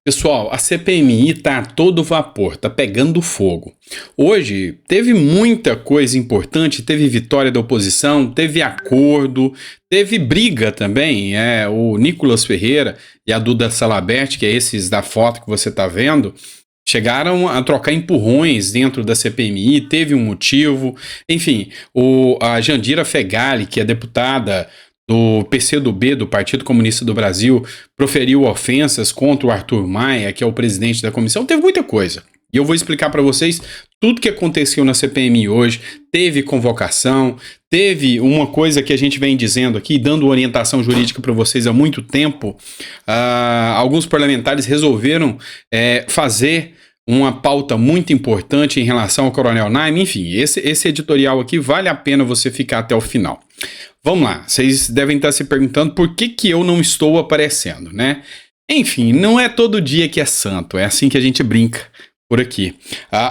Pessoal, a CPMI tá a todo vapor, tá pegando fogo. Hoje teve muita coisa importante, teve vitória da oposição, teve acordo, teve briga também. O Nicolas Ferreira e a Duda Salabert, que é esses da foto que você tá vendo, chegaram a trocar empurrões dentro da CPMI, teve um motivo. Enfim, a Jandira Fegali, que é deputada do PCdoB, do Partido Comunista do Brasil, proferiu ofensas contra o Arthur Maia, que é o presidente da comissão. Teve muita coisa. E eu vou explicar para vocês tudo que aconteceu na CPMI hoje. Teve convocação, teve uma coisa que a gente vem dizendo aqui, dando orientação jurídica para vocês há muito tempo. Alguns parlamentares resolveram fazer uma pauta muito importante em relação ao Coronel Naime. Enfim, esse editorial aqui vale a pena você ficar até o final. Vamos lá, vocês devem estar se perguntando por que eu não estou aparecendo, né? Enfim, não é todo dia que é santo, é assim que a gente brinca por aqui.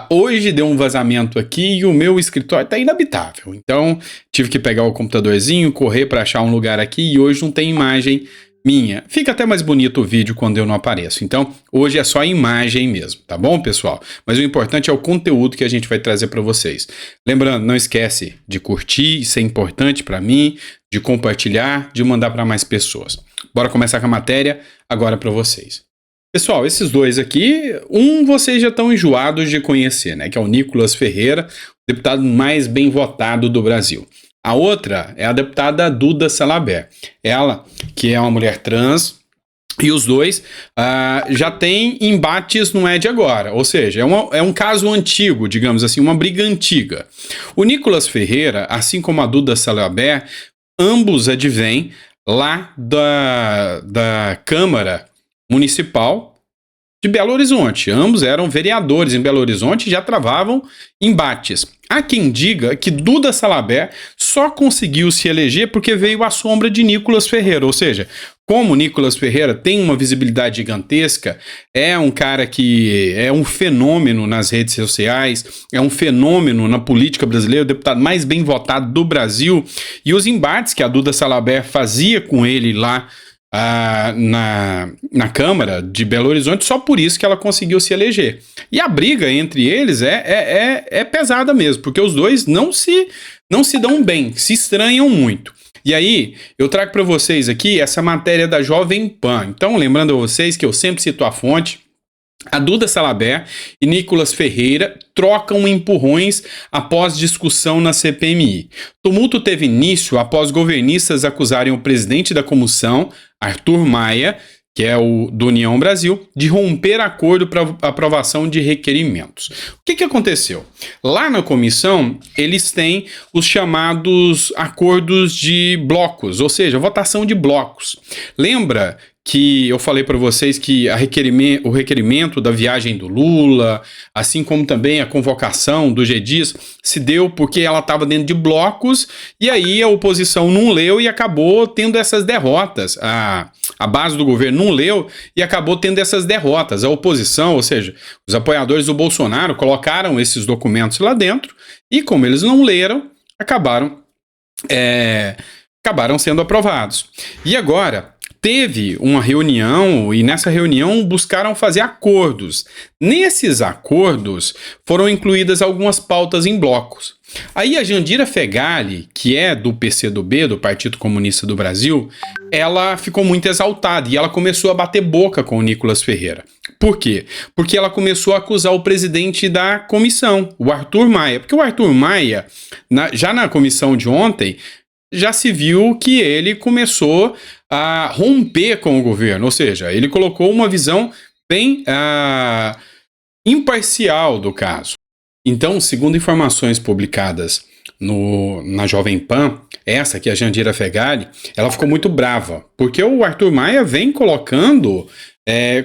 Hoje deu um vazamento aqui e o meu escritório está inabitável, então tive que pegar o computadorzinho, correr para achar um lugar aqui e hoje não tem imagem minha. Fica até mais bonito o vídeo quando eu não apareço. Então, hoje é só a imagem mesmo, tá bom, pessoal? Mas o importante é o conteúdo que a gente vai trazer para vocês. Lembrando, não esquece de curtir, isso é importante para mim, de compartilhar, de mandar para mais pessoas. Bora começar com a matéria agora para vocês. Pessoal, esses dois aqui, vocês já estão enjoados de conhecer, né? Que é o Nicolas Ferreira, o deputado mais bem votado do Brasil. A outra é a deputada Duda Salabert. Ela, que é uma mulher trans, e os dois já têm embates, não é de agora. Ou seja, é um caso antigo, digamos assim, uma briga antiga. O Nicolas Ferreira, assim como a Duda Salabert, ambos advêm lá da Câmara Municipal de Belo Horizonte. Ambos eram vereadores em Belo Horizonte e já travavam embates. Há quem diga que Duda Salabert só conseguiu se eleger porque veio à sombra de Nicolas Ferreira, ou seja, como Nicolas Ferreira tem uma visibilidade gigantesca, é um cara que é um fenômeno nas redes sociais, é um fenômeno na política brasileira, o deputado mais bem votado do Brasil, e os embates que a Duda Salabert fazia com ele lá na Câmara de Belo Horizonte, só por isso que ela conseguiu se eleger. E a briga entre eles é pesada mesmo, porque os dois não se dão bem, se estranham muito. E aí, eu trago para vocês aqui essa matéria da Jovem Pan. Então, lembrando a vocês que eu sempre cito a fonte, a Duda Salabert e Nicolas Ferreira trocam empurrões após discussão na CPMI. Tumulto teve início após governistas acusarem o presidente da comissão, Arthur Maia, que é o do União Brasil, de romper acordo para aprovação de requerimentos. O que aconteceu? Lá na comissão, eles têm os chamados acordos de blocos, ou seja, votação de blocos. Lembra que eu falei para vocês que o requerimento da viagem do Lula, assim como também a convocação do G. Dias, se deu porque ela estava dentro de blocos e aí a oposição não leu e acabou tendo essas derrotas. A base do governo não leu e acabou tendo essas derrotas. A oposição, ou seja, os apoiadores do Bolsonaro colocaram esses documentos lá dentro e como eles não leram, acabaram sendo aprovados. E agora teve uma reunião e nessa reunião buscaram fazer acordos. Nesses acordos foram incluídas algumas pautas em blocos. Aí a Jandira Fegali, que é do PCdoB, do Partido Comunista do Brasil, ela ficou muito exaltada e ela começou a bater boca com o Nicolas Ferreira. Por quê? Porque ela começou a acusar o presidente da comissão, o Arthur Maia. Porque o Arthur Maia, já na comissão de ontem, já se viu que ele começou a romper com o governo, ou seja, ele colocou uma visão bem imparcial do caso. Então, segundo informações publicadas na Jovem Pan, essa que é a Jandira Fegali, ela ficou muito brava, porque o Arthur Maia vem colocando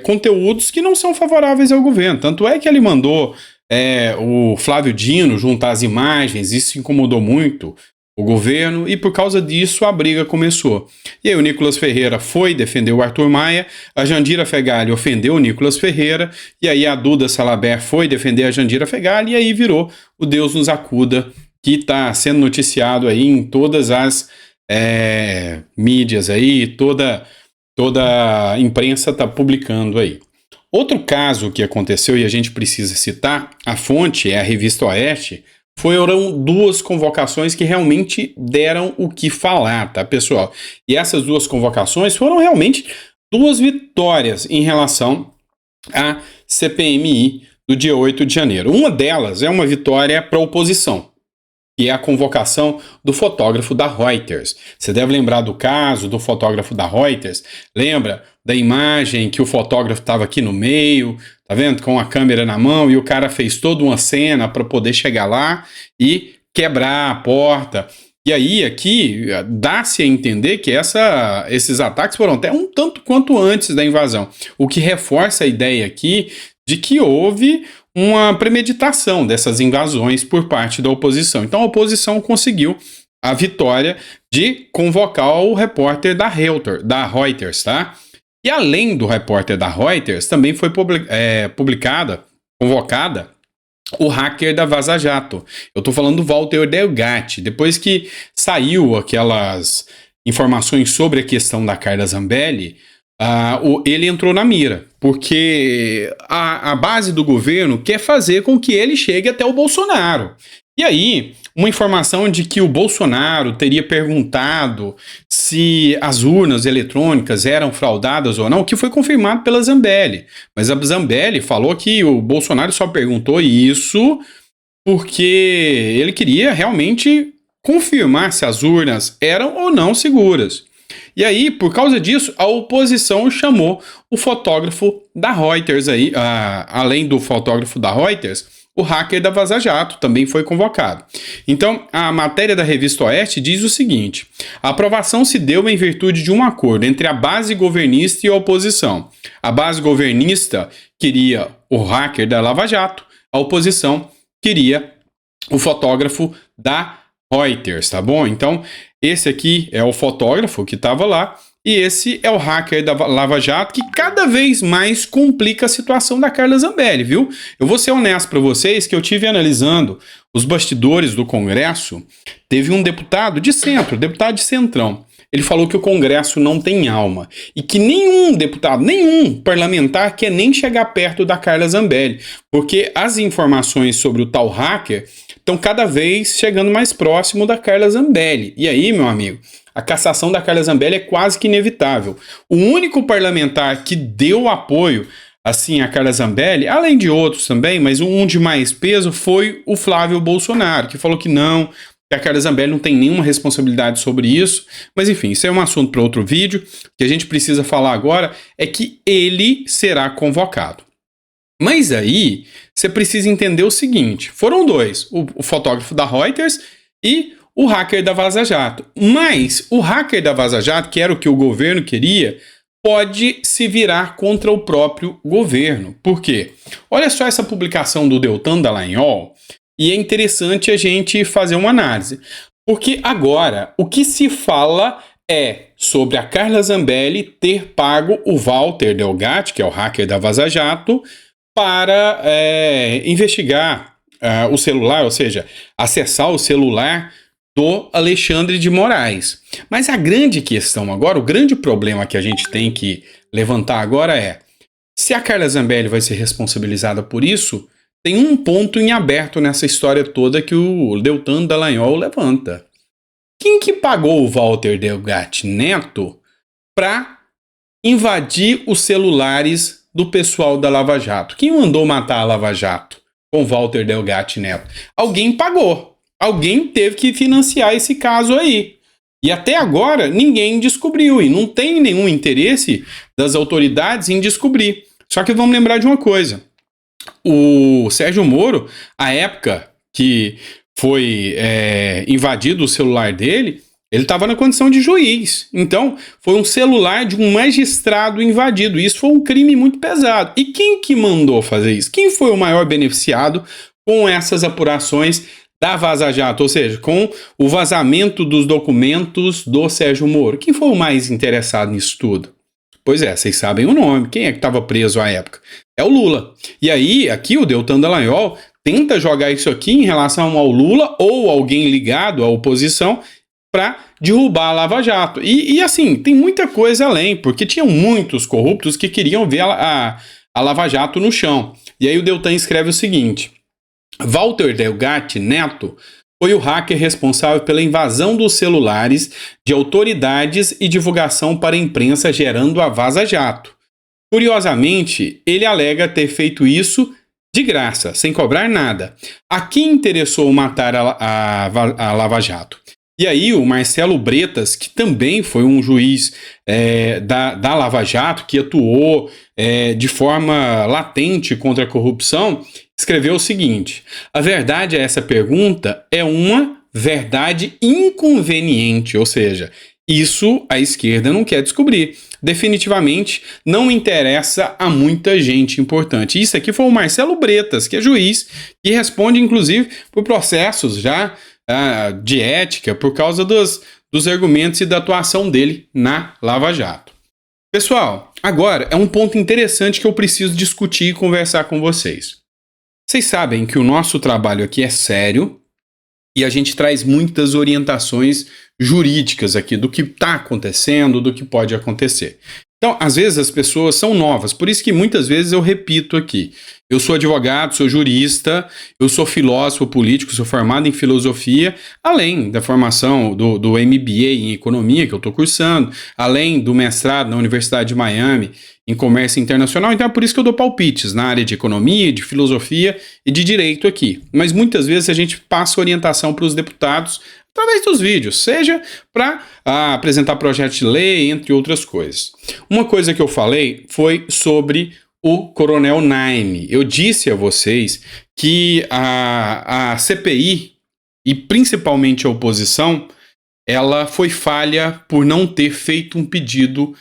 conteúdos que não são favoráveis ao governo, tanto é que ele mandou o Flávio Dino juntar as imagens, isso incomodou muito o governo, e por causa disso a briga começou. E aí o Nicolas Ferreira foi defender o Arthur Maia, a Jandira Fegali ofendeu o Nicolas Ferreira, e aí a Duda Salabert foi defender a Jandira Fegali, e aí virou o Deus nos acuda, que está sendo noticiado aí em todas as mídias aí, toda a imprensa está publicando aí. Outro caso que aconteceu e a gente precisa citar, a fonte é a Revista Oeste, foram duas convocações que realmente deram o que falar, tá, pessoal? E essas duas convocações foram realmente duas vitórias em relação à CPMI do dia 8 de janeiro. Uma delas é uma vitória para a oposição, que é a convocação do fotógrafo da Reuters. Você deve lembrar do caso do fotógrafo da Reuters. Lembra da imagem que o fotógrafo estava aqui no meio, tá vendo? Com a câmera na mão, e o cara fez toda uma cena para poder chegar lá e quebrar a porta. E aí, aqui, dá-se a entender que esses ataques foram até um tanto quanto antes da invasão, o que reforça a ideia aqui de que houve uma premeditação dessas invasões por parte da oposição. Então a oposição conseguiu a vitória de convocar o repórter da Reuters, tá? E além do repórter da Reuters, também foi convocada o hacker da Vaza Jato. Eu tô falando do Walter Delgatti. Depois que saiu aquelas informações sobre a questão da Carla Zambelli, ele entrou na mira, porque a base do governo quer fazer com que ele chegue até o Bolsonaro. E aí, uma informação de que o Bolsonaro teria perguntado se as urnas eletrônicas eram fraudadas ou não, que foi confirmado pela Zambelli. Mas a Zambelli falou que o Bolsonaro só perguntou isso porque ele queria realmente confirmar se as urnas eram ou não seguras. E aí, por causa disso, a oposição chamou o fotógrafo da Reuters aí, além do fotógrafo da Reuters, o hacker da Vaza Jato também foi convocado. Então, a matéria da Revista Oeste diz o seguinte: a aprovação se deu em virtude de um acordo entre a base governista e a oposição. A base governista queria o hacker da Lava Jato, a oposição queria o fotógrafo da Reuters, tá bom? Então, esse aqui é o fotógrafo que estava lá, e esse é o hacker da Lava Jato, que cada vez mais complica a situação da Carla Zambelli, viu? Eu vou ser honesto para vocês que eu tive analisando os bastidores do Congresso. Teve um deputado de centro, deputado de centrão. Ele falou que o Congresso não tem alma e que nenhum deputado, nenhum parlamentar quer nem chegar perto da Carla Zambelli, porque as informações sobre o tal hacker estão cada vez chegando mais próximo da Carla Zambelli. E aí, meu amigo, a cassação da Carla Zambelli é quase que inevitável. O único parlamentar que deu apoio assim a Carla Zambelli, além de outros também, mas um de mais peso, foi o Flávio Bolsonaro, que falou que não, que a Carla Zambelli não tem nenhuma responsabilidade sobre isso. Mas enfim, isso é um assunto para outro vídeo. O que a gente precisa falar agora é que ele será convocado. Mas aí, você precisa entender o seguinte: foram dois, o fotógrafo da Reuters e o hacker da Vaza Jato. Mas o hacker da Vaza Jato, que era o que o governo queria, pode se virar contra o próprio governo. Por quê? Olha só essa publicação do Deltan Dallagnol, e é interessante a gente fazer uma análise. Porque agora, o que se fala é sobre a Carla Zambelli ter pago o Walter Delgatti, que é o hacker da Vaza Jato, para investigar o celular, ou seja, acessar o celular do Alexandre de Moraes. Mas a grande questão agora, o grande problema que a gente tem que levantar agora é: se a Carla Zambelli vai ser responsabilizada por isso, tem um ponto em aberto nessa história toda que o Deltan Dallagnol levanta. Quem que pagou o Walter Delgatti Neto para invadir os celulares do pessoal da Lava Jato? Quem mandou matar a Lava Jato com Walter Delgatti Neto? Alguém pagou. Alguém teve que financiar esse caso aí. E até agora ninguém descobriu. E não tem nenhum interesse das autoridades em descobrir. Só que vamos lembrar de uma coisa. O Sérgio Moro, à época que foi invadido o celular dele, ele estava na condição de juiz. Então, foi um celular de um magistrado invadido. Isso foi um crime muito pesado. E quem que mandou fazer isso? Quem foi o maior beneficiado com essas apurações da Vaza Jato? Ou seja, com o vazamento dos documentos do Sérgio Moro. Quem foi o mais interessado nisso tudo? Pois é, vocês sabem o nome. Quem é que estava preso à época? É o Lula. E aí, aqui o Deltan Dallagnol tenta jogar isso aqui em relação ao Lula ou alguém ligado à oposição para derrubar a Lava Jato. E assim, tem muita coisa além, porque tinham muitos corruptos que queriam ver a a Lava Jato no chão. E aí o Deltan escreve o seguinte: Walter Delgatti Neto foi o hacker responsável pela invasão dos celulares de autoridades e divulgação para a imprensa, gerando a Vaza Jato. Curiosamente, ele alega ter feito isso de graça, sem cobrar nada. A quem interessou matar a Lava Jato? E aí o Marcelo Bretas, que também foi um juiz da Lava Jato, que atuou de forma latente contra a corrupção, escreveu o seguinte: a verdade a essa pergunta é uma verdade inconveniente, ou seja, isso a esquerda não quer descobrir. Definitivamente não interessa a muita gente importante. Isso aqui foi o Marcelo Bretas, que é juiz, que responde inclusive por processos já de ética por causa dos argumentos e da atuação dele na Lava Jato. Pessoal, agora é um ponto interessante que eu preciso discutir e conversar com vocês. Vocês sabem que o nosso trabalho aqui é sério e a gente traz muitas orientações jurídicas aqui do que está acontecendo, do que pode acontecer. Então, às vezes as pessoas são novas, por isso que muitas vezes eu repito aqui. Eu sou advogado, sou jurista, eu sou filósofo político, sou formado em filosofia, além da formação do MBA em economia que eu estou cursando, além do mestrado na Universidade de Miami em comércio internacional. Então é por isso que eu dou palpites na área de economia, de filosofia e de direito aqui. Mas muitas vezes a gente passa orientação para os deputados através dos vídeos, seja para apresentar projetos de lei, entre outras coisas. Uma coisa que eu falei foi sobre o Coronel Naime. Eu disse a vocês que a CPI, e principalmente a oposição, ela foi falha por não ter feito um pedido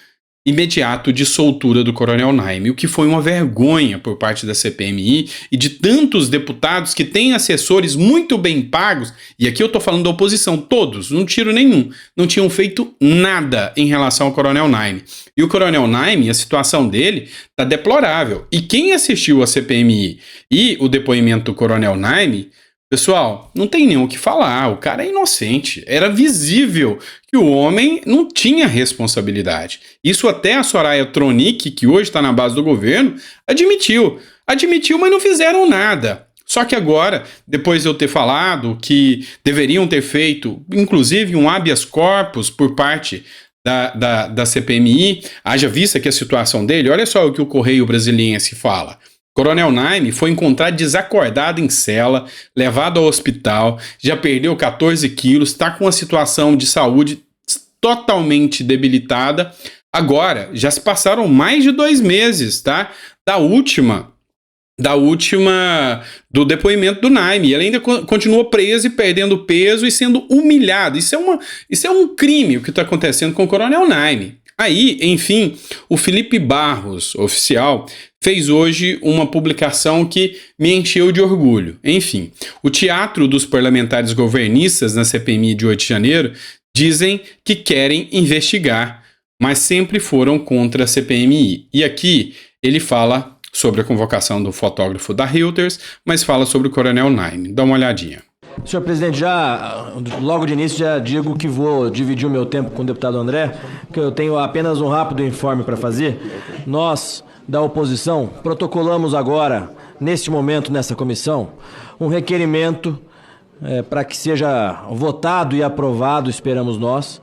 imediato de soltura do Coronel Naime, o que foi uma vergonha por parte da CPMI e de tantos deputados que têm assessores muito bem pagos, e aqui eu estou falando da oposição, todos, não tiro nenhum, não tinham feito nada em relação ao Coronel Naime. E o Coronel Naime, a situação dele está deplorável. E quem assistiu a CPMI e o depoimento do Coronel Naime, pessoal, não tem nem o que falar, o cara é inocente. Era visível que o homem não tinha responsabilidade. Isso até a Soraya Tronic, que hoje está na base do governo, admitiu. Admitiu, mas não fizeram nada. Só que agora, depois de eu ter falado que deveriam ter feito, inclusive, um habeas corpus por parte da CPMI, haja vista que a situação dele, olha só o que o Correio Brasiliense fala. Coronel Naime foi encontrado desacordado em cela, levado ao hospital, já perdeu 14 quilos, está com uma situação de saúde totalmente debilitada. Agora, já se passaram mais de 2 meses, tá? Do depoimento do Naime. Ele ainda continua preso e perdendo peso e sendo humilhado. Isso é um crime o que está acontecendo com o Coronel Naime. Aí, enfim, o Felipe Barros, oficial, fez hoje uma publicação que me encheu de orgulho. Enfim, o teatro dos parlamentares governistas na CPMI de 8 de janeiro dizem que querem investigar, mas sempre foram contra a CPMI. E aqui ele fala sobre a convocação do fotógrafo da Reuters, mas fala sobre o Coronel Naime. Dá uma olhadinha. Senhor presidente, logo de início já digo que vou dividir o meu tempo com o deputado André, porque eu tenho apenas um rápido informe para fazer. Nós, da oposição, protocolamos agora, neste momento, nessa comissão, um requerimento para que seja votado e aprovado, esperamos nós,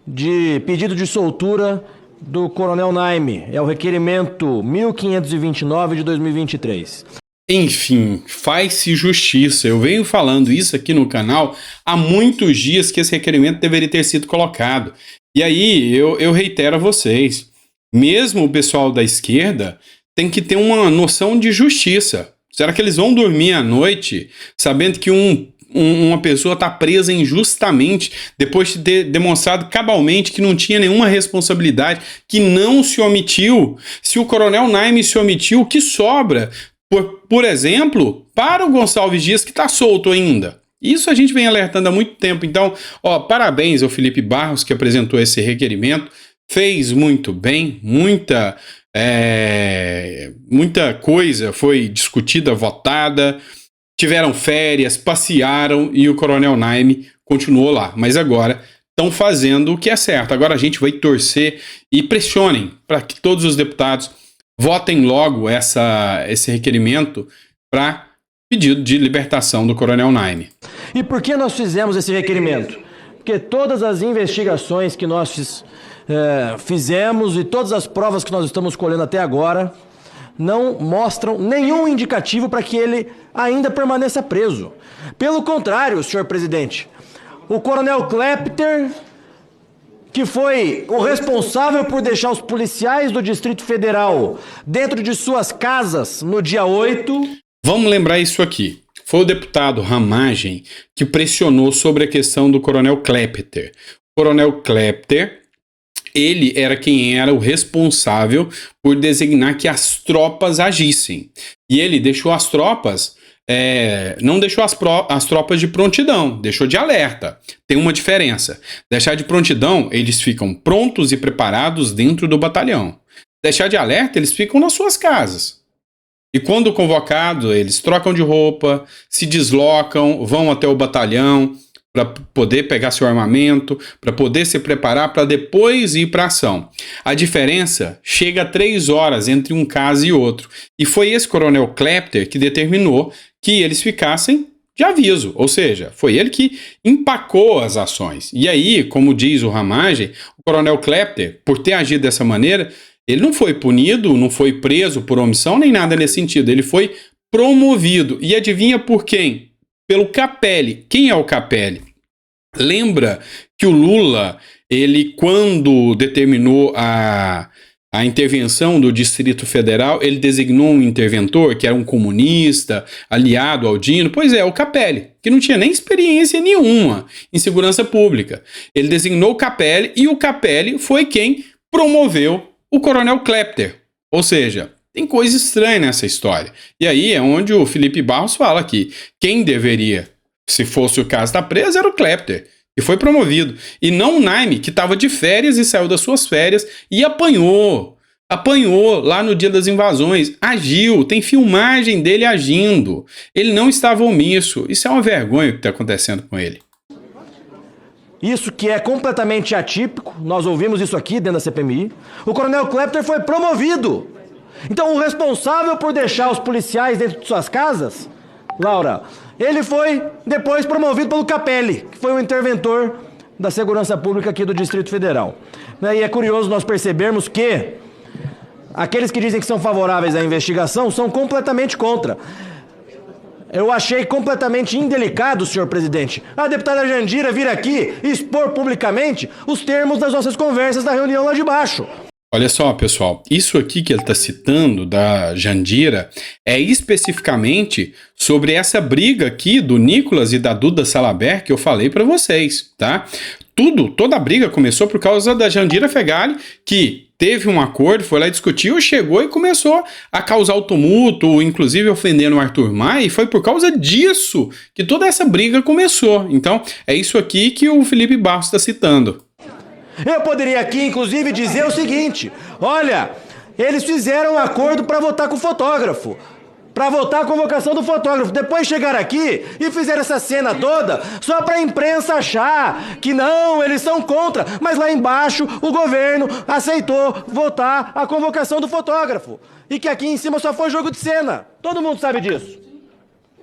de pedido de soltura do Coronel Naime. É o requerimento 1529 de 2023. Enfim, faz-se justiça. Eu venho falando isso aqui no canal há muitos dias que esse requerimento deveria ter sido colocado. E aí eu reitero a vocês, mesmo o pessoal da esquerda tem que ter uma noção de justiça. Será que eles vão dormir à noite sabendo que uma pessoa está presa injustamente depois de ter demonstrado cabalmente que não tinha nenhuma responsabilidade, que não se omitiu? Se o Coronel Naime se omitiu, o que sobra? Por exemplo, para o Gonçalves Dias, que está solto ainda. Isso a gente vem alertando há muito tempo. Então, parabéns ao Felipe Barros, que apresentou esse requerimento. Fez muito bem, muita coisa foi discutida, votada. Tiveram férias, passearam e o Coronel Naime continuou lá. Mas agora estão fazendo o que é certo. Agora a gente vai torcer e pressionem para que todos os deputados votem logo esse requerimento para pedido de libertação do Coronel Naime. E por que nós fizemos esse requerimento? Porque todas as investigações que nós fizemos e todas as provas que nós estamos colhendo até agora não mostram nenhum indicativo para que ele ainda permaneça preso. Pelo contrário, senhor presidente, o Coronel Klepter, que foi o responsável por deixar os policiais do Distrito Federal dentro de suas casas no dia 8... Vamos lembrar isso aqui. Foi o deputado Ramagem que pressionou sobre a questão do Coronel Klepter. O Coronel Klepter, ele era quem era o responsável por designar que as tropas agissem. E ele deixou as tropas... não deixou as tropas de prontidão, deixou de alerta. Tem uma diferença. Deixar de prontidão, eles ficam prontos e preparados dentro do batalhão. Deixar de alerta, eles ficam nas suas casas. E quando convocado, eles trocam de roupa, se deslocam, vão até o batalhão para poder pegar seu armamento, para poder se preparar para depois ir para a ação. A diferença chega a 3 horas entre um caso e outro. E foi esse Coronel Klepter que determinou que eles ficassem de aviso, ou seja, foi ele que empacou as ações. E aí, como diz o Ramagem, o Coronel Klepter, por ter agido dessa maneira, ele não foi punido, não foi preso por omissão, nem nada nesse sentido. Ele foi promovido. E adivinha por quem? Pelo Capelli. Quem é o Capelli? Lembra que o Lula, ele quando determinou a intervenção do Distrito Federal, ele designou um interventor que era um comunista, aliado ao Dino. Pois é, o Capelli, que não tinha nem experiência nenhuma em segurança pública. Ele designou o Capelli e o Capelli foi quem promoveu o Coronel Klepter. Ou seja, tem coisa estranha nessa história. E aí é onde o Felipe Barros fala que quem deveria, se fosse o caso, estar preso era o Klepter, que foi promovido. E não o Naime, que estava de férias e saiu das suas férias e apanhou. Apanhou lá no dia das invasões. Agiu. Tem filmagem dele agindo. Ele não estava omisso. Isso é uma vergonha o que está acontecendo com ele. Isso que é completamente atípico, nós ouvimos isso aqui dentro da CPMI. O Coronel Klepter foi promovido. Então o responsável por deixar os policiais dentro de suas casas, Laura, ele foi depois promovido pelo Capelli, que foi o interventor da segurança pública aqui do Distrito Federal. E é curioso nós percebermos que aqueles que dizem que são favoráveis à investigação são completamente contra. Eu achei completamente indelicado, senhor presidente, a deputada Jandira vir aqui expor publicamente os termos das nossas conversas da reunião lá de baixo. Olha só, pessoal, isso aqui que ele está citando da Jandira é especificamente sobre essa briga aqui do Nicolas e da Duda Salabert que eu falei para vocês, tá? Toda a briga começou por causa da Jandira Fegali, que teve um acordo, foi lá e discutiu, chegou e começou a causar o tumulto, inclusive ofendendo o Arthur Maia, e foi por causa disso que toda essa briga começou. Então, é isso aqui que o Felipe Barros está citando. Eu poderia aqui, inclusive, dizer o seguinte: olha, eles fizeram um acordo para votar com o fotógrafo, para votar a convocação do fotógrafo. Depois chegaram aqui e fizeram essa cena toda só para a imprensa achar que não, eles são contra. Mas lá embaixo o governo aceitou votar a convocação do fotógrafo. E que aqui em cima só foi jogo de cena. Todo mundo sabe disso.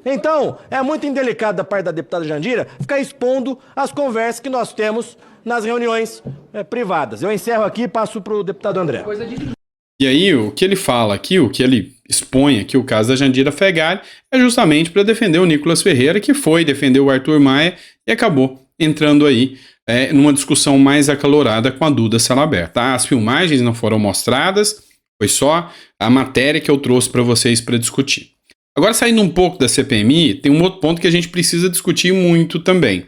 Então, é muito indelicado da parte da deputada Jandira ficar expondo as conversas que nós temos nas reuniões privadas. Eu encerro aqui e passo para o deputado André. E aí, o que ele fala aqui, o que ele expõe aqui, o caso da Jandira Fegali, é justamente para defender o Nicolas Ferreira, que foi defender o Arthur Maia e acabou entrando aí numa discussão mais acalorada com a Duda Salabert. Tá? As filmagens não foram mostradas, foi só a matéria que eu trouxe para vocês para discutir. Agora, saindo um pouco da CPMI, tem um outro ponto que a gente precisa discutir muito também.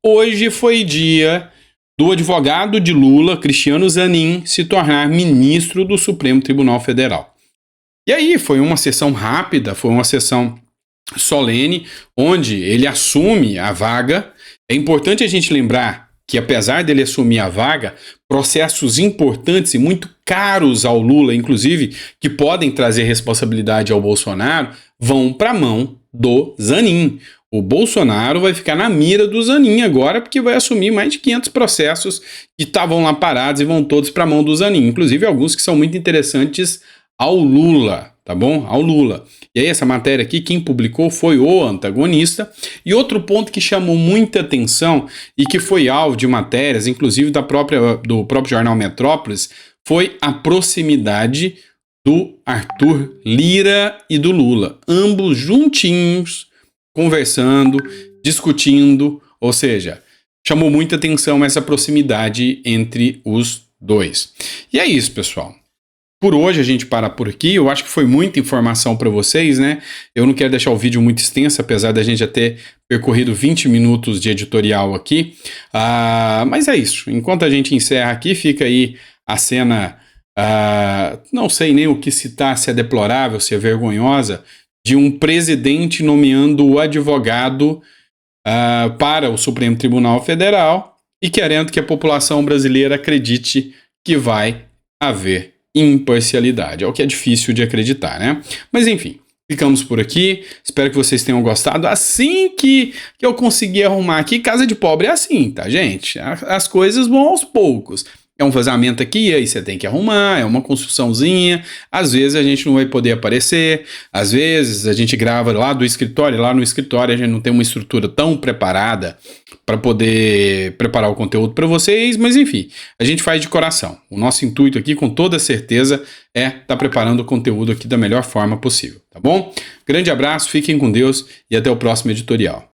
Hoje foi dia do advogado de Lula, Cristiano Zanin, se tornar ministro do Supremo Tribunal Federal. E aí foi uma sessão rápida, foi uma sessão solene, onde ele assume a vaga. É importante a gente lembrar que, apesar dele assumir a vaga, processos importantes e muito caros ao Lula, inclusive, que podem trazer responsabilidade ao Bolsonaro, vão para a mão do Zanin. O Bolsonaro vai ficar na mira do Zanin agora, porque vai assumir mais de 500 processos que estavam lá parados e vão todos para a mão do Zanin. Inclusive alguns que são muito interessantes ao Lula, tá bom? Ao Lula. E aí essa matéria aqui, quem publicou foi o antagonista. E outro ponto que chamou muita atenção e que foi alvo de matérias, inclusive do próprio jornal Metrópolis, foi a proximidade do Arthur Lira e do Lula. Ambos juntinhos, conversando, discutindo, ou seja, chamou muita atenção essa proximidade entre os dois. E é isso, pessoal. Por hoje a gente para por aqui. Eu acho que foi muita informação para vocês, né? Eu não quero deixar o vídeo muito extenso, apesar da gente já ter percorrido 20 minutos de editorial aqui. Mas é isso. Enquanto a gente encerra aqui, fica aí a cena, não sei nem o que citar, se é deplorável, se é vergonhosa, de um presidente nomeando o advogado para o Supremo Tribunal Federal e querendo que a população brasileira acredite que vai haver imparcialidade. É o que é difícil de acreditar, né? Mas enfim, ficamos por aqui. Espero que vocês tenham gostado. Assim que eu conseguir arrumar aqui, casa de pobre é assim, tá, gente? As coisas vão aos poucos. É um vazamento aqui, aí você tem que arrumar, é uma construçãozinha. Às vezes a gente não vai poder aparecer, às vezes a gente grava lá do escritório, lá no escritório a gente não tem uma estrutura tão preparada para poder preparar o conteúdo para vocês, mas enfim, a gente faz de coração. O nosso intuito aqui, com toda certeza, é estar preparando o conteúdo aqui da melhor forma possível, tá bom? Grande abraço, fiquem com Deus e até o próximo editorial.